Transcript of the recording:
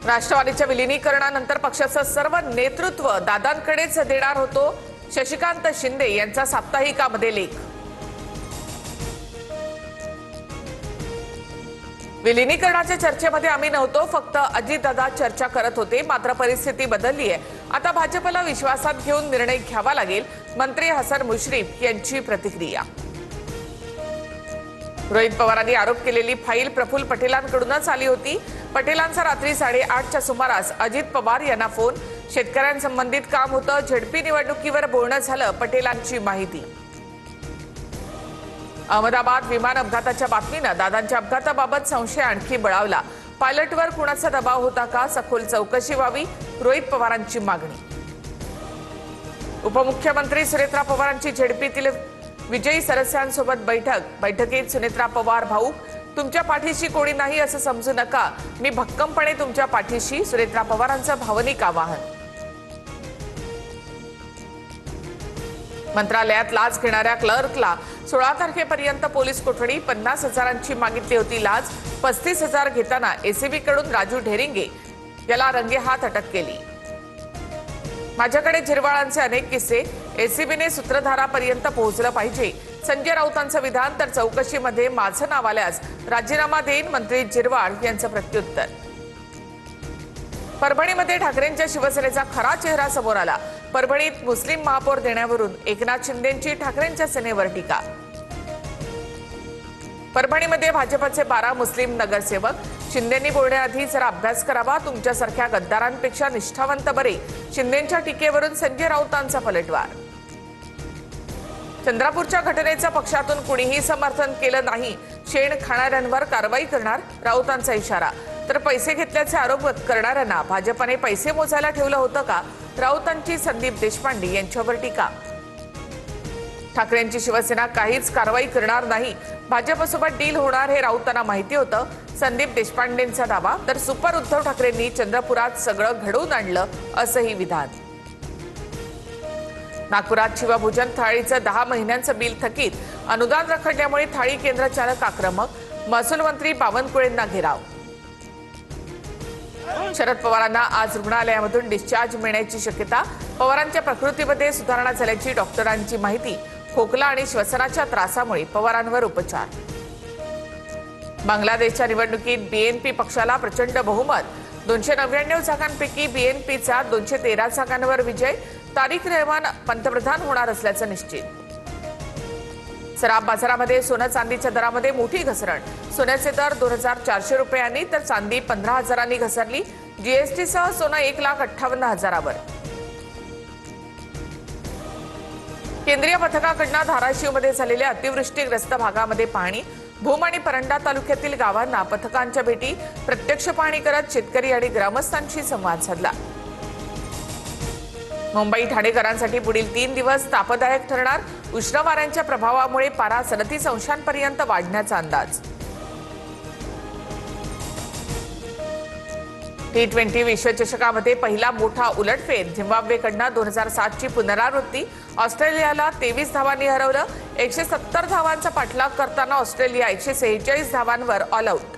राष्ट्रवादीच्या विलीनीकरणानंतर पक्षाचं सर्व नेतृत्व दादांकडेच देणार होतो, शशिकांत शिंदे यांचा साप्ताहिकामध्ये लेख। विलीनीकरणाच्या चर्चेमध्ये आम्ही नव्हतो, फक्त अजितदादा चर्चा करत होते। मात्र परिस्थिती बदलली आहे, आता भाजपला विश्वासात घेऊन निर्णय घ्यावा लागेल, मंत्री हसन मुश्रीफ यांची प्रतिक्रिया। रोहित पवारांनी आरोप केलेली फाईल प्रफुल्ल पटेलांकडूनच आली होती। पटेलांचा रात्री 8:30च्या सुमारास अजित पवार यांना फोन। शेतकऱ्यांसंबंधित काम होतं, झडपी निवडणुकीवर बोलणं झालं, पटेलांची माहिती। अहमदाबाद विमान अपघाताच्या बातमीनं दादांच्या अपघाताबाबत संशय आणखी बळावला। पायलटवर कुणाचा दबाव होता का, सखोल चौकशी व्हावी, रोहित पवारांची मागणी। उपमुख्यमंत्री सुनेत्रा पवारांची झेडपीतील विजयी सदस्यांसोबत बैठकीत सुनेत्रा पवार भाऊक, तुमच्या पाठीशी कोणी नाही असं समजू नका, मी भक्कमपणे तुमच्या पाठीशी, सुनेत्रा पवारांचं भावनिक आवाहन। मंत्रालयात लाच घेणाऱ्या क्लर्कला 16 तारखेपर्यंत पोलीस कोठडी, 50,000ची मागितली होती लाच, 35,000 घेताना एसीबी कडून राजू ढेरिंगे याला रंगेहात अटक केली। माझ्याकडे झिरवाळांचे अनेक किस्से, एसीबीने सूत्रधारापर्यंत पोहोचलं पाहिजे, संजय राऊतांचं विधान। तर चौकशीमध्ये माझं नाव आल्यास राजीनामा देईन, मंत्री झिरवाळ यांचं प्रत्युत्तर। परभणीमध्ये ठाकरेंच्या शिवसेनेचा खरा चेहरा समोर आला। परभणीत मुस्लिम महापौर देण्यावरून एकनाथ शिंदेंची ठाकरेंच्या सेनेवर टीका। परभणीमध्ये भाजपचे 12 मुस्लिम नगरसेवक, शिंदेंनी बोलण्याआधी जरा अभ्यास करावा, तुमच्यासारख्या गद्दारांपेक्षा निष्ठावंत बरे, शिंदेंच्या टीकेवरून संजय राऊतांचा पलटवार। चंद्रपूरच्या घटनेचं पक्षातून कुणीही समर्थन केलं नाही, शेण खाणाऱ्यांवर कारवाई करणार, राऊतांचा इशारा। तर पैसे घेतल्याचे आरोप करणाऱ्यांना भाजपने पैसे मोजायला ठेवलं होतं का, राऊतांची संदीप देशपांडे यांच्यावर टीका। ठाकरेंची शिवसेना काहीच कारवाई करणार नाही, भाजपसोबत डील होणार हे राऊतांना माहिती होतं, संदीप देशपांडेंचा दावा। तर सुपर उद्धव ठाकरेंनी चंद्रपुरात सगळं घडवून आणलं असंही विधान। नागपुरात शिवभोजन थाळीचं 10 महिन्यांचं बिल थकीत, अनुदान रखडल्यामुळे थाळी केंद्र चालक आक्रमक, महसूल मंत्री बावनकुळेंना घेराव। शरद पवारांना आज रुग्णालयामधून डिस्चार्ज मिळण्याची शक्यता, पवारांच्या प्रकृतीमध्ये सुधारणा झाल्याची डॉक्टरांची माहिती। खोकला आणि श्वसनाच्या त्रासामुळे पवारांवर उपचार। बांगलादेशच्या निवडणुकीत बीएनपी पक्षाला प्रचंड बहुमत, 299 जागांपैकी बीएनपीचा 213 जागांवर विजय, तारिक रहमान पंतप्रधान होणार असल्याचं निश्चित। सराफ बाजारामध्ये सोनं चांदीच्या दरामध्ये मोठी घसरण, सोन्याचे दर 2,400 रुपयांनी तर चांदी 15,000नी घसरली, जीएसटीसह सोनं 1,58,000वर। केंद्रीय पथकाकडून धाराशिवमध्ये झालेल्या अतिवृष्टीग्रस्त भागामध्ये पाहणी, भूम आणि परंडा तालुक्यातील गावांना पथकांच्या भेटी, प्रत्यक्ष पाहणी करत शेतकरी आणि ग्रामस्थांशी संवाद साधला। मुंबई ठाणेकरांसाठी पुढील 3 दिवस तापदायक ठरणार, उष्ण वाऱ्यांच्या प्रभावामुळे पारा 37 अंशांपर्यंत वाढण्याचा अंदाज। T20 विश्वचषकामध्ये पहिला मोठा उलटफेर, झिम्बाब्वेकडनं 2007ची पुनरावृत्ती, ऑस्ट्रेलियाला 23 धावांनी हरवलं, 170 धावांचा पाठलाग करताना ऑस्ट्रेलिया 146 धावांवर ऑल आऊट।